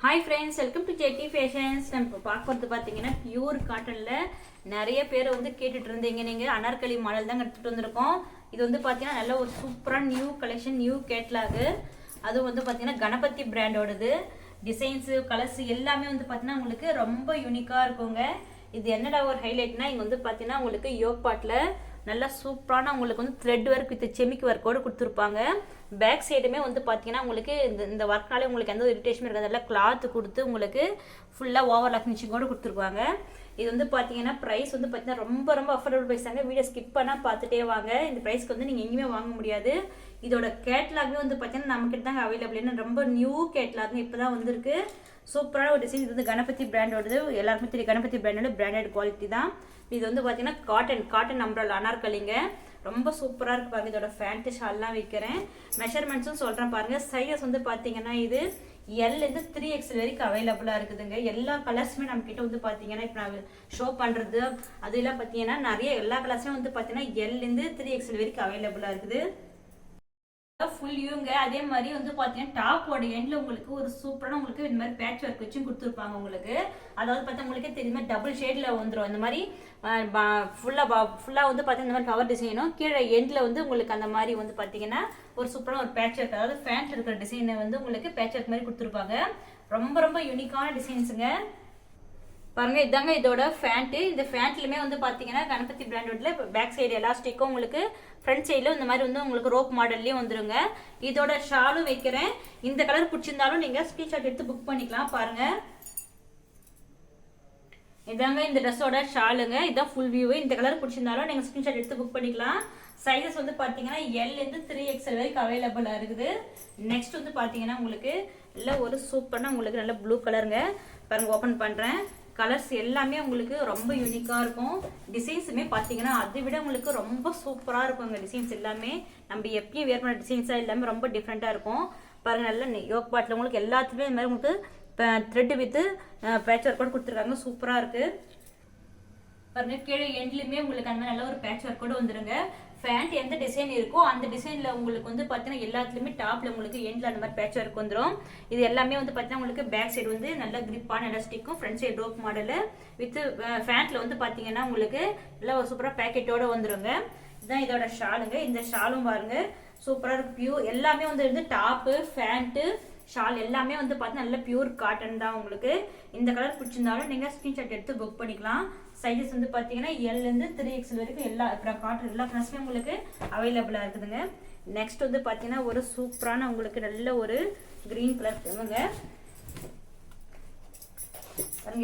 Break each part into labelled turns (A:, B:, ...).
A: Hi friends, welcome to JD Fashions. நம்ம இப்போ பார்க்கறது பார்த்தீங்கன்னா பியூர் காட்டனில் நிறைய பேர் வந்து கேட்டுட்டு இருந்தீங்க. நீங்கள் அனார்கலி மாடல் தான் எடுத்துகிட்டு வந்திருக்கோம். இது வந்து பார்த்தீங்கன்னா நல்ல ஒரு சூப்பரான நியூ கலெக்ஷன், நியூ கேட்லாகு. அதுவும் வந்து பார்த்தீங்கன்னா கணபதி பிராண்டோடது. டிசைன்ஸு, கலர்ஸ் எல்லாமே வந்து பார்த்தீங்கன்னா உங்களுக்கு ரொம்ப யூனிக்காக இருக்குங்க. இது என்னடா ஒரு ஹைலைட்னா, இங்கே வந்து பார்த்தீங்கன்னா உங்களுக்கு யோக் பாட்டில் நல்லா சூப்பரான உங்களுக்கு வந்து த்ரெட் ஒர்க் வித் செமிக் ஒர்க்கோடு கொடுத்துருப்பாங்க. பேக் சைடுமே வந்து பார்த்தீங்கன்னா உங்களுக்கு இந்த ஒர்க்னாலே உங்களுக்கு எந்த ஒரு இரிட்டேஷனும் இருக்காது. நல்லா கிளாத் கொடுத்து உங்களுக்கு ஃபுல்லாக ஓவர்லாக் ஃபினிஷிங்கோடு கொடுத்துருப்பாங்க. இது வந்து பார்த்தீங்கன்னா ப்ரைஸ் வந்து பார்த்தீங்கன்னா ரொம்ப ரொம்ப அஃபோர்டபுள் ப்ரைஸ் தாங்க. வீடியோ ஸ்கிப் பண்ணால் பார்த்துட்டே வாங்க. இந்த ப்ரைஸ்க்கு வந்து நீங்கள் எங்கேயுமே வாங்க முடியாது. இதோட கேட்லாகவே வந்து பார்த்தீங்கன்னா நம்மக்கிட்ட தாங்க அவைலபிள். ஏன்னா ரொம்ப நியூ கேட்லாக் இப்போ தான் வந்திருக்கு. சூப்பரான ஒரு டிசைன். இது வந்து கணபதி பிராண்டோடது. எல்லாருக்குமே தெரியும் கணபதி பிராண்டோட பிராண்டட் குவாலிட்டி தான். இது வந்து பார்த்தீங்கன்னா காட்டன் அம்ப்ரெல்லா அனார்கலிங்க. ரொம்ப சூப்பராக இருக்கு பாருங்க. இதோட ஃபேண்ட் ஷால்லாம் வைக்கிறேன். மெஷர்மெண்ட்ஸும் சொல்கிறேன் பாருங்க. சைஸ் வந்து பார்த்தீங்கன்னா இது L-லேருந்து 3XL வரைக்கும் அவைலபிளாக இருக்குதுங்க. எல்லா கலர்ஸுமே நம்ம கிட்ட வந்து பார்த்தீங்கன்னா இப்போ நான் ஷோ பண்ணுறது அதெல்லாம் பார்த்தீங்கன்னா நிறைய எல்லா கலர்ஸுமே வந்து பார்த்தீங்கன்னா L-லேருந்து 3XL வரைக்கும் அவைலபிளாக இருக்குது. ஃபுல் யூங்க. அதே மாதிரி வந்து பார்த்தீங்கன்னா டாப்போட எண்ட்ல உங்களுக்கு ஒரு சூப்பரான உங்களுக்கு இந்த மாதிரி பேட்ச் ஒர்க் வச்சும் கொடுத்துருப்பாங்க உங்களுக்கு. அதாவது பார்த்தா உங்களுக்கே தெரியுமா டபுள் ஷேட்ல வந்துடும். இந்த மாதிரி ஃபுல்லாக வந்து பார்த்தீங்கன்னா இந்த மாதிரி கவர் டிசைனும் கீழே எண்ட்ல வந்து உங்களுக்கு அந்த மாதிரி வந்து பார்த்தீங்கன்னா ஒரு சூப்பரான ஒரு பேட்ச் ஒர்க், அதாவது ஃபேண்ட்ல இருக்கிற டிசைனை வந்து உங்களுக்கு பேட்ச் ஒர்க் மாதிரி கொடுத்துருப்பாங்க. ரொம்ப ரொம்ப யூனிக்கான டிசைன்ஸுங்க. பாருங்க, இதாங்க இதோட ஃபேண்ட். இந்த ஃபேண்ட்லுமே வந்து பாத்தீங்கன்னா கணபதி பிராண்டோட பேக் சைடு எலாஸ்டிக்கும் உங்களுக்கு ஃப்ரண்ட் சைடில் இந்த மாதிரி வந்து உங்களுக்கு ரோப் மாடல்லையும் வந்துருங்க. இதோட ஷாலும் வைக்கிறேன். இந்த கலர் பிடிச்சிருந்தாலும் நீங்க ஸ்கிரீன்ஷாட் எடுத்து புக் பண்ணிக்கலாம். பாருங்க, இதாங்க இந்த ட்ரெஸ்ஸோட ஷாலுங்க. இதான் ஃபுல் வியூ. இந்த கலர் பிடிச்சிருந்தாலும் நீங்க ஸ்கிரீன்ஷாட் எடுத்து புக் பண்ணிக்கலாம். சைஸஸ் வந்து பாத்தீங்கன்னா L-லேருந்து 3XL வரைக்கும் அவைலபிளா இருக்குது. நெக்ஸ்ட் வந்து பாத்தீங்கன்னா உங்களுக்கு நல்ல ஒரு சூப்பரான உங்களுக்கு நல்ல ப்ளூ கலருங்க. பாருங்க, ஓபன் பண்றேன். கலர்ஸ் எல்லாமே உங்களுக்கு ரொம்ப யூனிக்காக இருக்கும். டிசைன்ஸுமே பார்த்தீங்கன்னா அதை விட உங்களுக்கு ரொம்ப சூப்பராக இருக்குங்க. டிசைன்ஸ் எல்லாமே நம்ம எப்பயும் வேர் பண்ண டிசைன்ஸாக எல்லாமே ரொம்ப டிஃப்ரெண்ட்டாக இருக்கும். பாருங்கள், நல்ல யோக் பாட்டில் உங்களுக்கு எல்லாத்துலேயுமே இந்த மாதிரி உங்களுக்கு த்ரெட் வித்து பேட்ச் ஒர்க் கூட கொடுத்துருக்காங்க. சூப்பராக இருக்குது. பாருங்க, கீழே எண்ட்லையுமே உங்களுக்கு அந்த மாதிரி நல்ல ஒரு பேட்ச் ஒர்க் கூட வந்துருங்க. ஃபேண்ட் எந்த டிசைன் இருக்கோ அந்த டிசைன்ல உங்களுக்கு வந்து பார்த்தீங்கன்னா எல்லாத்துலேயுமே டாப்ல உங்களுக்கு எண்ட்ல அந்த மாதிரி பேட்ச் ஒர்க் வந்துடும். இது எல்லாமே வந்து பார்த்தீங்கன்னா உங்களுக்கு பேக் சைடு வந்து நல்ல கிரிப்பான எலாஸ்டிக்கும் front side rope model with ஃபேண்ட்ல வந்து பார்த்தீங்கன்னா உங்களுக்கு நல்ல ஒரு சூப்பராக பேக்கெட்டோட வந்துருங்க. இதுதான் இதோட ஷாலுங்க. இந்த ஷாலும் பாருங்க சூப்பராக இருக்கு. பியூர் எல்லாமே வந்து டாப்பு, ஃபேண்ட்டு, ஷால் எல்லாமே வந்து பார்த்தீங்கன்னா நல்ல பியூர் காட்டன் தான். உங்களுக்கு இந்த கலர் பிடிச்சிருந்தாலும் நீங்கள் ஸ்க்ரீன்ஷாட் எடுத்து புக் பண்ணிக்கலாம். சைஸஸ் வந்து பார்த்தீங்கன்னா L-லேருந்து 3XL வரைக்கும் எல்லா காட்டன் எல்லா கலர்ஸுமே உங்களுக்கு அவைலபிளாக இருக்குதுங்க. நெக்ஸ்ட் வந்து பார்த்தீங்கன்னா ஒரு சூப்பரான உங்களுக்கு நல்ல ஒரு கிரீன் கலர் தேவைங்க.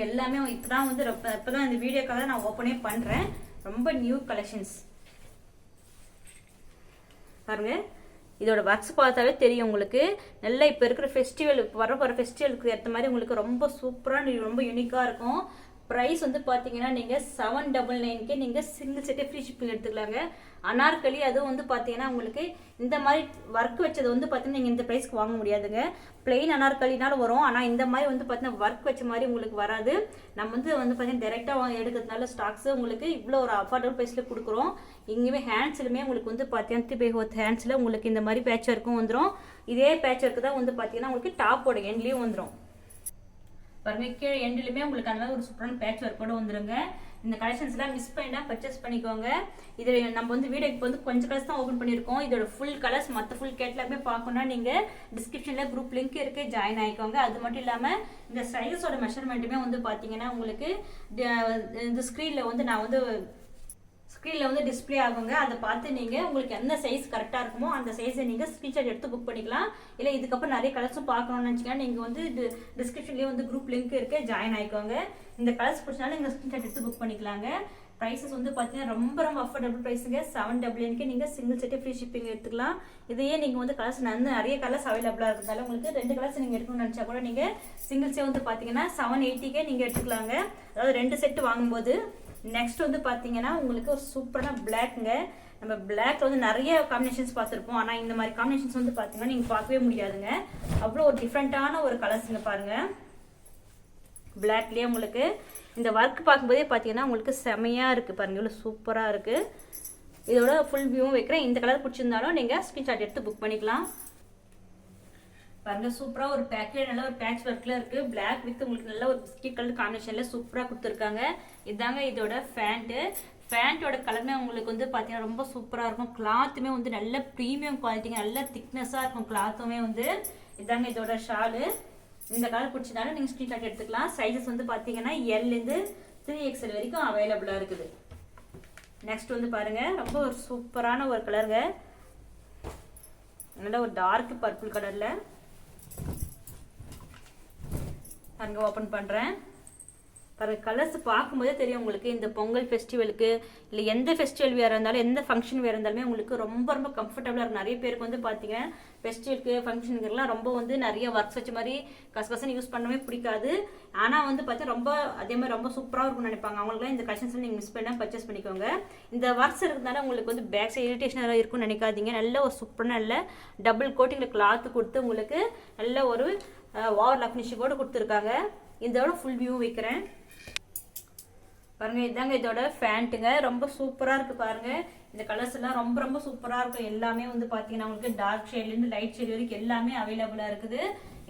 A: எல்லாமே இப்போதான் வந்து இப்போதான் இந்த வீடியோக்காக நான் ஓப்பனே பண்ணுறேன். ரொம்ப நியூ கலெக்ஷன்ஸ் பாருங்க. இதோட ஒர்க்ஸ் பார்த்தாவே தெரியும் உங்களுக்கு. நல்லா இப்போ இருக்கிற ஃபெஸ்டிவல், வர ஃபெஸ்டிவலுக்கு ஏற்ற மாதிரி உங்களுக்கு ரொம்ப சூப்பராக ரொம்ப யூனிக்காக இருக்கும். ப்ரைஸ் வந்து பார்த்தீங்கன்னா நீங்கள் 799க்கே நீங்கள் சிங்கிள் செட்டே ஃப்ரீ ஷிப்பிங் எடுத்துக்கலாங்க. அனார்கலி அதுவும் வந்து பார்த்தீங்கன்னா உங்களுக்கு இந்த மாதிரி ஒர்க் வச்சது வந்து பார்த்தீங்கன்னா நீங்கள் இந்த ப்ரைஸ்க்கு வாங்க முடியாதுங்க. பிளெயின் அனார்கலினாலும் வரும், ஆனால் இந்த மாதிரி வந்து பார்த்தீங்கன்னா ஒர்க் வச்ச மாதிரி உங்களுக்கு வராது. நம்ம வந்து பார்த்தீங்கன்னா டேரெக்டாக எடுக்கிறதுனால ஸ்டாக்ஸ் உங்களுக்கு இவ்வளோ ஒரு அஃபோர்டபுள் ப்ரைஸில் கொடுக்குறோம். இங்கேயுமே ஹேண்ட்ஸ்லுமே உங்களுக்கு வந்து பார்த்தீங்கன்னா 3/4 ஹேண்ட்ஸில் உங்களுக்கு இந்த மாதிரி பேட்ச் ஒர்க்கும் வந்துடும். இதே பேட்ச் ஒர்க்கு தான் வந்து பார்த்தீங்கன்னா உங்களுக்கு டாப்போட எண்ட்லேயும் வந்துடும். பாருங்க, கீழே எண்ட்லையுமே உங்களுக்கு அந்த மாதிரி ஒரு சூப்பரான பேட்ச் ஒர்க் கூட வந்துருங்க. இந்த கலெக்ஷன்ஸ்லாம் மிஸ் பண்ணினா பர்ச்சேஸ் பண்ணிக்கோங்க. இது நம்ம வந்து வீடியோக்கு வந்து கொஞ்சம் கலர்ஸ் தான் ஓப்பன் பண்ணியிருக்கோம். இதோட ஃபுல் கலர்ஸ் மற்ற ஃபுல் கேட்லாமே பார்க்கணும்னா நீங்கள் டிஸ்கிரிப்ஷனில் குரூப் லிங்க் இருக்கு, ஜாயின் ஆகிக்கோங்க. அது மட்டும் இல்லாமல் இந்த சைஸோட மெஷர்மெண்ட்டுமே வந்து பார்த்தீங்கன்னா உங்களுக்கு இந்த ஸ்க்ரீனில் வந்து நான் வந்து ஸ்க்ரீனில் வந்து டிஸ்பிளே ஆகுங்க. அதை பார்த்து நீங்கள் உங்களுக்கு எந்த சைஸ் கரெக்டாக இருக்குமோ அந்த சைஸை நீங்கள் ஸ்க்ரீன்ஷாட் எடுத்து புக் பண்ணிக்கலாம். இல்லை இதுக்கப்புறம் நிறைய கலர்ஸும் பார்க்கணும்னு நினச்சிங்கன்னா நீங்கள் வந்து டிஸ்கிரிப்ஷன்லேயே வந்து குரூப் லிங்க் இருக்குது, ஜாயின் ஆகிக்கோங்க. இந்த கலர்ஸ் பிடிச்சாலும் நீங்கள் ஸ்க்ரீன்ஷாட் எடுத்து புக் பண்ணிக்கலாங்க. ப்ரைஸஸ் வந்து பார்த்தீங்கன்னா ரொம்ப ரொம்ப அஃபோர்டபுள் ப்ரைஸுங்க. 799க்கே நீங்கள் சிங்கிள் செட்டே ஃப்ரீ ஷிப்பிங் எடுத்துக்கலாம். இதையே நீங்கள் வந்து கலர்ஸ் நிறைய கலர்ஸ் அவைலபிளாக இருக்கிறதால உங்களுக்கு 2 கலர்ஸ் நீங்கள் எடுக்கணும்னு நினச்சா கூட நீங்கள் சிங்கிள்ஸே வந்து பார்த்தீங்கன்னா 780க்கே நீங்கள் எடுத்துக்கலாங்க. அதாவது 2 செட்டு வாங்கும்போது. நெக்ஸ்ட் வந்து பார்த்தீங்கன்னா உங்களுக்கு ஒரு சூப்பரான பிளாக்ங்க. நம்ம பிளாக்ல வந்து நிறைய காம்பினேஷன்ஸ் பார்த்துருப்போம், ஆனால் இந்த மாதிரி காம்பினேஷன்ஸ் வந்து பார்த்தீங்கன்னா நீங்கள் பார்க்கவே முடியாதுங்க. அவ்வளோ ஒரு டிஃப்ரெண்ட்டான ஒரு கலர்ஸுங்க. பாருங்க, பிளாக்லேயே உங்களுக்கு இந்த ஒர்க் பார்க்கும்போதே பார்த்தீங்கன்னா உங்களுக்கு செமையாக இருக்குது. பாருங்க, இவ்வளோ சூப்பராக இருக்குது. இதோட ஃபுல் வியூவும் வைக்கிறேன். இந்த கலர் பிடிச்சிருந்தாலும் நீங்கள் ஸ்க்ரீன்ஷாட் எடுத்து புக் பண்ணிக்கலாம். பாருங்க சூப்பரா ஒரு பேக்கெட் நல்ல ஒரு பேட்ச் ஒர்க்ல இருக்கு. பிளாக் வித் உங்களுக்கு நல்ல ஒரு பிஸ்கட் கலர் காம்பினேஷன்ல சூப்பரா கொடுத்துருக்காங்க. இதாங்க இதோட ஃபேண்டோட கலருமே உங்களுக்கு வந்து பார்த்தீங்கன்னா ரொம்ப சூப்பராக இருக்கும். கிளாத்துமே வந்து நல்ல ப்ரீமியம் குவாலிட்டிங்க, நல்ல திக்னஸாக இருக்கும் கிளாத்துமே வந்து. இதாங்க இதோட ஷாலு. இந்த கலர் பிடிச்சதாலும் நீங்கள் ஸ்க்ரீன்ஷாட் எடுத்துக்கலாம். சைஸஸ் வந்து பார்த்தீங்கன்னா எல்லேருந்து 3XL வரைக்கும் அவைலபிளாக இருக்குது. நெக்ஸ்ட் வந்து பாருங்க ரொம்ப ஒரு சூப்பரான ஒரு கலருங்க, நல்ல ஒரு டார்க் பர்பிள் கலரில். பாருங்க ஓப்பன் பண்ணுறேன். பாருங்க கலர்ஸ் பார்க்கும்போதே தெரியும் உங்களுக்கு. இந்த பொங்கல் ஃபெஸ்டிவலுக்கு இல்லை எந்த ஃபெஸ்டிவல் வேறு இருந்தாலும் எந்த ஃபங்க்ஷன் வேறு இருந்தாலுமே உங்களுக்கு ரொம்ப ரொம்ப கம்ஃபர்டபுளாக இருக்கும். நிறைய பேருக்கு வந்து பார்த்தீங்கன்னா ஃபெஸ்டிவலுக்கு ஃபங்க்ஷனுக்குலாம் ரொம்ப வந்து நிறைய ஒர்க்ஸ் வச்ச மாதிரி கசகசன்னு யூஸ் பண்ணவே பிடிக்காது. ஆனால் வந்து பார்த்தீங்கன்னா ரொம்ப அதே மாதிரி ரொம்ப சூப்பராக இருக்கும்னு நினைப்பாங்க. அவங்களுக்குலாம் இந்த கலெக்ஷன்ஸ் நீங்கள் மிஸ் பண்ணால் பர்ச்சேஸ் பண்ணிக்கோங்க. இந்த ஒர்க்ஸ் இருக்கிறதுனால உங்களுக்கு வந்து பேக் சைடு இரிட்டேஷனாக இருக்கும்னு நினைக்காதீங்க. நல்ல ஒரு சூப்பரான நல்ல டபுள் கோட்டிங்கில் கிளாத்து கொடுத்து உங்களுக்கு நல்ல ஒரு ஓவர்லாக் ஃபினிஷிங்கோடு கொடுத்துருக்காங்க. இதோட ஃபுல் வியூ வைக்கிறேன். பாருங்க இதாங்க இதோட ஃபேண்ட்டுங்க, ரொம்ப சூப்பரா இருக்கு பாருங்க. இந்த கலர்ஸ் எல்லாம் ரொம்ப ரொம்ப சூப்பரா இருக்கும். எல்லாமே வந்து பாத்தீங்கன்னா உங்களுக்கு டார்க் ஷேட்ல இருந்து லைட் ஷேட் வரைக்கும் எல்லாமே அவைலபிளா இருக்குது.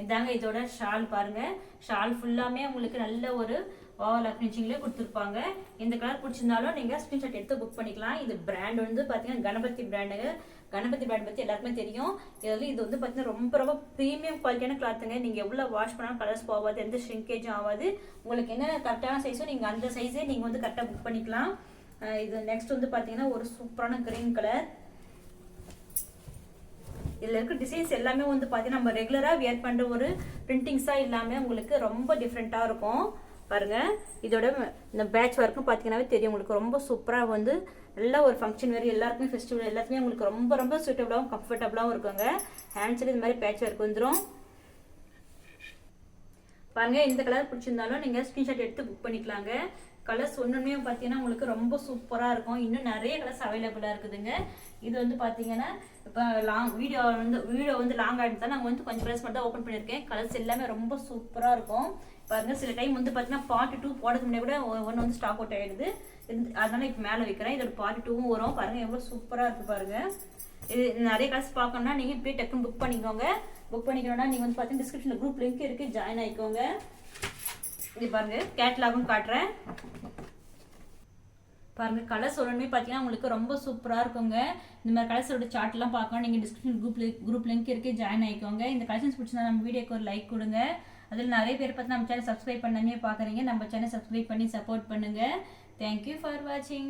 A: இதாங்க இதோட ஷால் பாருங்க. ஷால் ஃபுல்லாமே உங்களுக்கு நல்ல ஒரு ஓவர்லாக் ஃபினிஷிங்ல கொடுத்துருப்பாங்க. இந்த கலர் பிடிச்சிருந்தாலும் நீங்க ஸ்கிரீன்ஷாட் எடுத்து புக் பண்ணிக்கலாம். இது பிராண்ட் வந்து பாத்தீங்கன்னா கணபதி பிராண்டுங்க. கணபதி பிராண்ட் பத்தி எல்லாருக்குமே தெரியும். இது வந்து பாத்தீங்கன்னா ரொம்ப ரொம்ப ப்ரீமியம் குவாலிட்டியான கிளாத்துங்க. நீங்க எவ்வளவு வாஷ் பண்ணாலும் கலர்ஸ் போகாது, எந்த ஷ்ரிங்கேஜும் ஆகாது. உங்களுக்கு என்ன கரெக்டான சைஸோ நீங்க அந்த சைஸே நீங்க வந்து கரெக்டா புக் பண்ணிக்கலாம். இது நெக்ஸ்ட் வந்து பாத்தீங்கன்னா ஒரு சூப்பரான கிரீன் கலர். இதுல இருக்க டிசைன்ஸ் எல்லாமே வந்து பாத்தீங்கன்னா நம்ம ரெகுலரா வியர் பண்ற ஒரு பிரிண்டிங்ஸா இல்லாம உங்களுக்கு ரொம்ப டிஃப்ரெண்டா இருக்கும். பாருங்க இதோட இந்த பேட்ச் ஒர்க்கும் பாத்தீங்கன்னாவே தெரியும் உங்களுக்கு. ரொம்ப சூப்பரா வந்து நல்ல ஒரு ஃபங்க்ஷன் வேறு எல்லாருக்குமே ஃபெஸ்டிவல் எல்லாத்துக்குமே உங்களுக்கு ரொம்ப ரொம்ப சூட்டபிளாகவும் கம்ஃபர்டபுளாகவும் இருக்குங்க. ஹேண்ட்ஸ்ல இந்த மாதிரி பேட்ச் ஒர்க் வந்துடும். பாருங்க இந்த கலர் பிடிச்சிருந்தாலும் நீங்க ஸ்கிரீன்ஷாட் எடுத்து புக் பண்ணிக்கலாங்க. கலர்ஸ் ஒன்றுமே பார்த்தீங்கன்னா உங்களுக்கு ரொம்ப சூப்பராக இருக்கும். இன்னும் நிறைய கலர்ஸ் அவைலபிளாக இருக்குதுங்க. இது வந்து பார்த்தீங்கன்னா இப்போ வீடியோ வந்து லாங் ஆகிட்டு தான் நாங்கள் வந்து கொஞ்சம் கலர்ஸ் மட்டும் தான் ஓப்பன் பண்ணியிருக்கேன். கலர்ஸ் எல்லாமே ரொம்ப சூப்பராக இருக்கும். பாருங்க சில டைம் வந்து பார்த்தீங்கன்னா பார்ட் 2 போடுறதுக்கு முன்னாடி கூட ஒன்று வந்து ஸ்டாக் அவுட் ஆகிடுது. அதனால இப்போ மேலே வைக்கிறேன். இதோட பார்ட் 2வும் வரும். பாருங்க எவ்வளோ சூப்பராக இருக்குது பாருங்க. இது நிறைய கலர்ஸ் பார்க்கணும்னா நீங்கள் இப்போயே டக்குன்னு புக் பண்ணிக்கோங்க. புக் பண்ணிக்கணும்னா நீங்கள் வந்து பார்த்தீங்கன்னா டிஸ்கிரிப்ஷனில் குரூப் லிங்க் இருக்குது, ஜாயின் ஆகிக்கோங்க. இது பாருங்க கேட்லாகும் காட்டுறேன். பாருங்க கலர்ஸ் ஒன்றுமே பார்த்தீங்கன்னா உங்களுக்கு ரொம்ப சூப்பராக இருக்குங்க. இந்த மாதிரி கலர்ஸோட சார்ட்லாம் பார்க்கணும் நீங்கள் டிஸ்கிரிப்ஷன் குரூப் லிங்க் இருக்கு, ஜாயின் ஆகிக்கோங்க. இந்த கலெக்ஷன்ஸ் பிடிச்சிருந்தா நம்ம வீடியோக்கு ஒரு லைக் கொடுங்க. அதில் நிறைய பேர் பார்த்து நம்ம சேனல் சப்ஸ்கிரைப் பண்ணாமே பார்க்குறீங்க. நம்ம சேனல் சப்ஸ்கிரைப் பண்ணி சப்போர்ட் பண்ணுங்க. தேங்க்யூ ஃபார் வாட்சிங்.